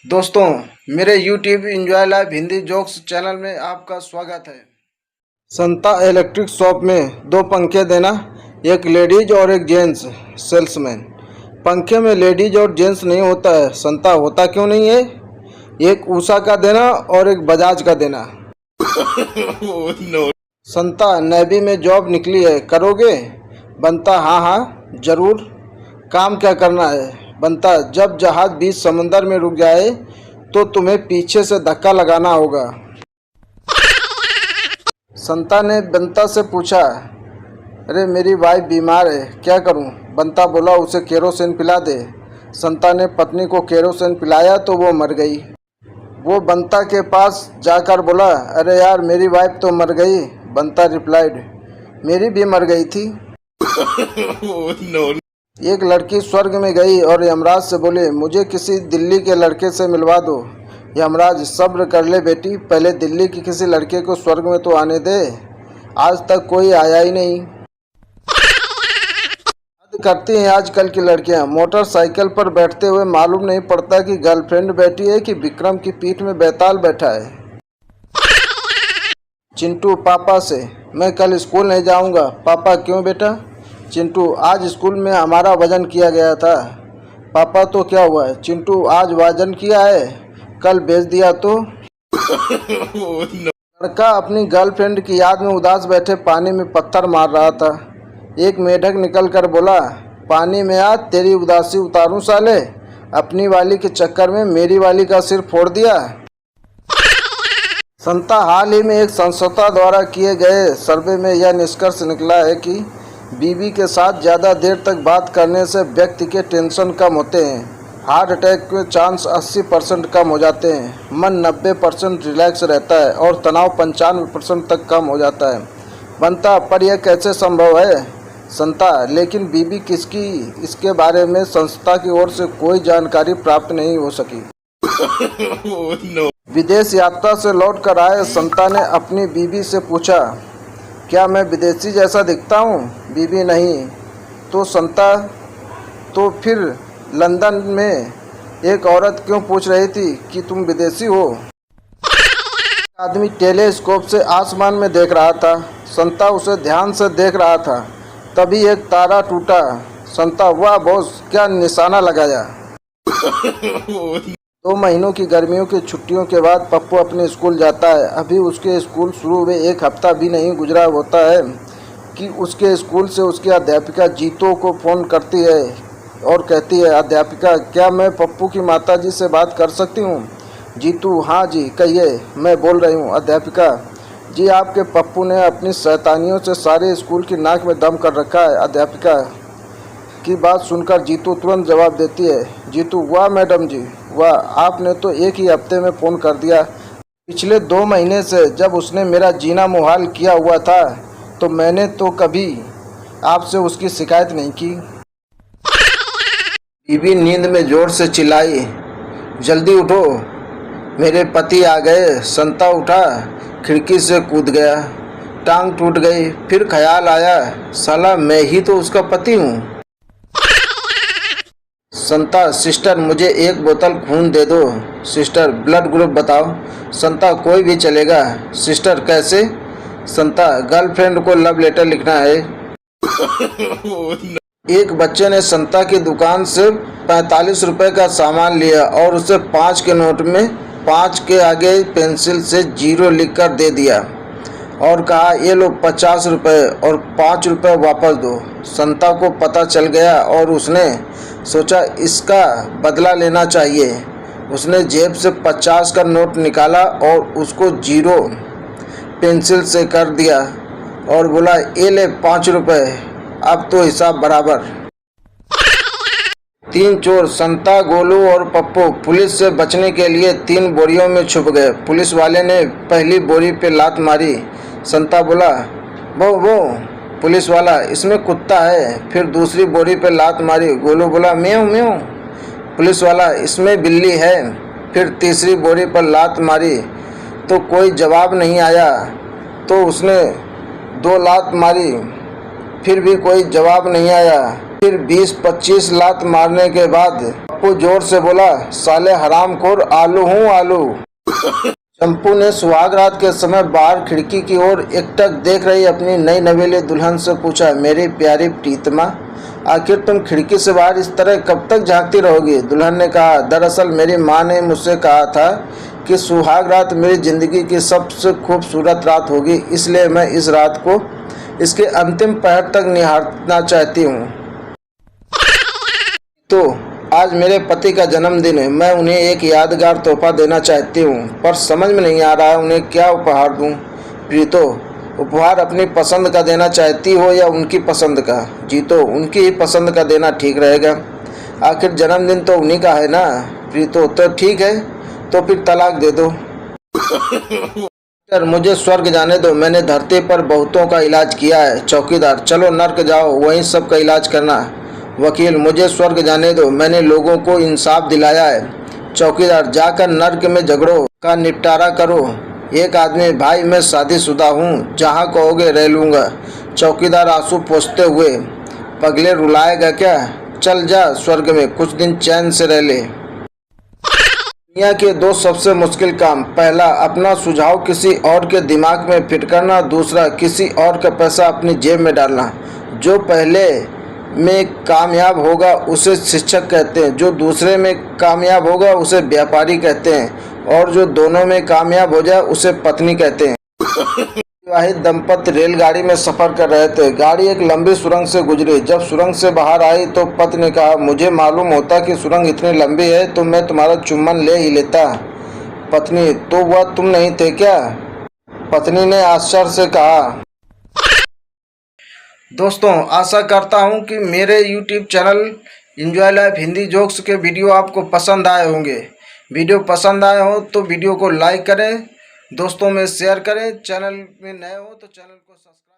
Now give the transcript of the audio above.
दोस्तों, मेरे YouTube enjoy live Hindi jokes channel में आपका स्वागत है। संता इलेक्ट्रिक शॉप में दो पंखे देना, एक लेडीज और एक जेंट्स सेल्समैन। पंखे में लेडीज और जेंट्स नहीं होता है, संता होता क्यों नहीं है? एक उषा का देना और एक बजाज का देना। no. संता नेवी में जॉब निकली है, करोगे? बनता हाँ हाँ जरूर। काम क्या करना है? बनता जब जहाज बीच समंदर में रुक जाए तो तुम्हें पीछे से धक्का लगाना होगा। संता ने बंता से पूछा, अरे मेरी वाइफ बीमार है, क्या करूं? बंता बोला, उसे केरोसिन पिला दे। संता ने पत्नी को केरोसिन पिलाया तो वो मर गई। वो बंता के पास जाकर बोला, अरे यार मेरी वाइफ तो मर गई। बंता रिप्लाइड, मेरी भी मर गई थी। no. एक लड़की स्वर्ग में गई और यमराज से बोले, मुझे किसी दिल्ली के लड़के से मिलवा दो। यमराज, सब्र कर ले बेटी, पहले दिल्ली की किसी लड़के को स्वर्ग में तो आने दे, आज तक कोई आया ही नहीं। हद करती हैं आजकल की लड़कियां, मोटरसाइकिल पर बैठते हुए मालूम नहीं पड़ता कि गर्लफ्रेंड बैठी है कि विक्रम की पीठ में बैताल बैठा है। चिंटू पापा से, मैं कल स्कूल नहीं जाऊंगा। पापा, क्यों बेटा? चिंटू, आज स्कूल में हमारा वजन किया गया था। पापा, तो क्या हुआ है? चिंटू, आज वजन किया है, कल बेच दिया तो। लड़का अपनी गर्लफ्रेंड की याद में उदास बैठे पानी में पत्थर मार रहा था। एक मेढक निकल कर बोला, पानी में आ, तेरी उदासी उतारूं साले, अपनी वाली के चक्कर में मेरी वाली का सिर फोड़ दिया। संता, हाल ही में एक संस्था द्वारा किए गए सर्वे में यह निष्कर्ष निकला है कि बीवी के साथ ज़्यादा देर तक बात करने से व्यक्ति के टेंशन कम होते हैं, हार्ट अटैक के चांस 80% कम हो जाते हैं, मन 90% रिलैक्स रहता है और तनाव 95% तक कम हो जाता है। बनता, पर यह कैसे संभव है? संता, लेकिन बीवी किसकी, इसके बारे में संस्था की ओर से कोई जानकारी प्राप्त नहीं हो सकी। no. विदेश यात्रा से लौट कर आए संता ने अपनी बीवी से पूछा, क्या मैं विदेशी जैसा दिखता हूँ? बीवी, नहीं। तो संता, तो फिर लंदन में एक औरत क्यों पूछ रही थी कि तुम विदेशी हो? आदमी टेलीस्कोप से आसमान में देख रहा था, संता उसे ध्यान से देख रहा था। तभी एक तारा टूटा। संता, वाह बॉस, क्या निशाना लगाया। 2 महीनों की गर्मियों की छुट्टियों के बाद पप्पू अपने स्कूल जाता है। अभी उसके स्कूल शुरू हुए 1 हफ्ता भी नहीं गुजरा होता है कि उसके स्कूल से उसकी अध्यापिका जीतो को फ़ोन करती है और कहती है, अध्यापिका, क्या मैं पप्पू की माताजी से बात कर सकती हूँ? जीतू, हाँ जी, कहिए, मैं बोल रही हूँ। अध्यापिका जी, आपके पप्पू ने अपनी शैतानियों से सारे स्कूल की नाक में दम कर रखा है। अध्यापिका की बात सुनकर जीतू तुरंत जवाब देती है, जीतू, वाह मैडम जी, वाह, आपने तो एक ही हफ्ते में फ़ोन कर दिया। पिछले 2 महीने से जब उसने मेरा जीना मुहाल किया हुआ था तो मैंने तो कभी आपसे उसकी शिकायत नहीं की। बीवी नींद में जोर से चिल्लाई, जल्दी उठो, मेरे पति आ गए। संता उठा, खिड़की से कूद गया, टांग टूट गई। फिर ख्याल आया, साला मैं ही तो उसका पति हूँ। संता, सिस्टर, मुझे 1 बोतल खून दे दो। सिस्टर, ब्लड ग्रुप बताओ। संता, कोई भी चलेगा। सिस्टर, कैसे? संता, गर्लफ्रेंड को लव लेटर लिखना है। एक बच्चे ने संता की दुकान से 45 रुपए का सामान लिया और उसे 5 के नोट में 5 के आगे पेंसिल से 0 लिखकर दे दिया और कहा, ये लो 50 रुपए और 5 रुपए वापस दो। संता को पता चल गया और उसने सोचा इसका बदला लेना चाहिए। उसने जेब से 50 का नोट निकाला और उसको 0 पेंसिल से कर दिया और बोला, ये ले 5 रुपए, अब तो हिसाब बराबर। 3 चोर, संता, गोलू और पप्पू, पुलिस से बचने के लिए 3 बोरियों में छुप गए। पुलिस वाले ने पहली बोरी पे लात मारी। संता बोला, वो पुलिस वाला, इसमें कुत्ता है। फिर दूसरी बोरी पे लात मारी। गोलू बोला, म्याऊं म्याऊं। पुलिस वाला, इसमें बिल्ली है। फिर तीसरी बोरी पर लात मारी तो कोई जवाब नहीं आया तो उसने 2 लात मारी, फिर भी कोई जवाब नहीं आया। फिर 20-25 लात मारने के बाद पप्पू जोर से बोला, साले हरामखोर, आलू हूँ आलू। चंपू ने सुहागरात के समय बाहर खिड़की की ओर एकटक देख रही अपनी नई नवेली दुल्हन से पूछा, मेरी प्यारी प्रीतमा, आखिर तुम खिड़की से बाहर इस तरह कब तक झांकती रहोगी? दुल्हन ने कहा, दरअसल मेरी माँ ने मुझसे कहा था कि सुहाग रात मेरी ज़िंदगी की सबसे खूबसूरत रात होगी, इसलिए मैं इस रात को इसके अंतिम पहर तक निहारना चाहती हूँ। तो आज मेरे पति का जन्मदिन है, मैं उन्हें एक यादगार तोहफा देना चाहती हूँ, पर समझ में नहीं आ रहा है उन्हें क्या उपहार दूँ। प्रीतो, उपहार अपनी पसंद का देना चाहती हो या उनकी पसंद का? जीतो, उनकी ही पसंद का देना ठीक रहेगा, आखिर जन्मदिन तो उन्हीं का है ना। प्रीतो, तो ठीक है, तो फिर तलाक दे दो। मुझे स्वर्ग जाने दो, मैंने धरती पर बहुतों का इलाज किया है। चौकीदार, चलो नर्क जाओ, वहीं सब का इलाज करना। वकील, मुझे स्वर्ग जाने दो, मैंने लोगों को इंसाफ दिलाया है। चौकीदार, जाकर नर्क में झगड़ों का निपटारा करो। एक आदमी, भाई मैं शादीशुदा हूँ, जहाँ कहोगे रह लूँगा। चौकीदार आंसू पोंछते हुए, पगले रुलाएगा क्या? चल जा स्वर्ग में, कुछ दिन चैन से रह ले। दुनिया के दो सबसे मुश्किल काम, पहला अपना सुझाव किसी और के दिमाग में फिट करना, दूसरा किसी और का पैसा अपनी जेब में डालना। जो पहले में कामयाब होगा उसे शिक्षक कहते हैं, जो दूसरे में कामयाब होगा उसे व्यापारी कहते हैं, और जो दोनों में कामयाब हो जाए उसे पत्नी कहते हैं। विवाहित दंपति रेलगाड़ी में सफर कर रहे थे। गाड़ी एक लंबी सुरंग से गुजरी। जब सुरंग से बाहर आई तो पति ने कहा, मुझे मालूम होता कि सुरंग इतनी लंबी है तो मैं तुम्हारा चुम्बन ले ही लेता। पत्नी, तो वह तुम नहीं थे क्या? पत्नी ने आश्चर्य से कहा। दोस्तों, आशा करता हूं कि मेरे YouTube channel enjoy life Hindi jokes के वीडियो आपको पसंद आए होंगे। वीडियो पसंद आए हो तो वीडियो को लाइक करें, दोस्तों में शेयर करें, चैनल में नए हो तो चैनल को सब्सक्राइब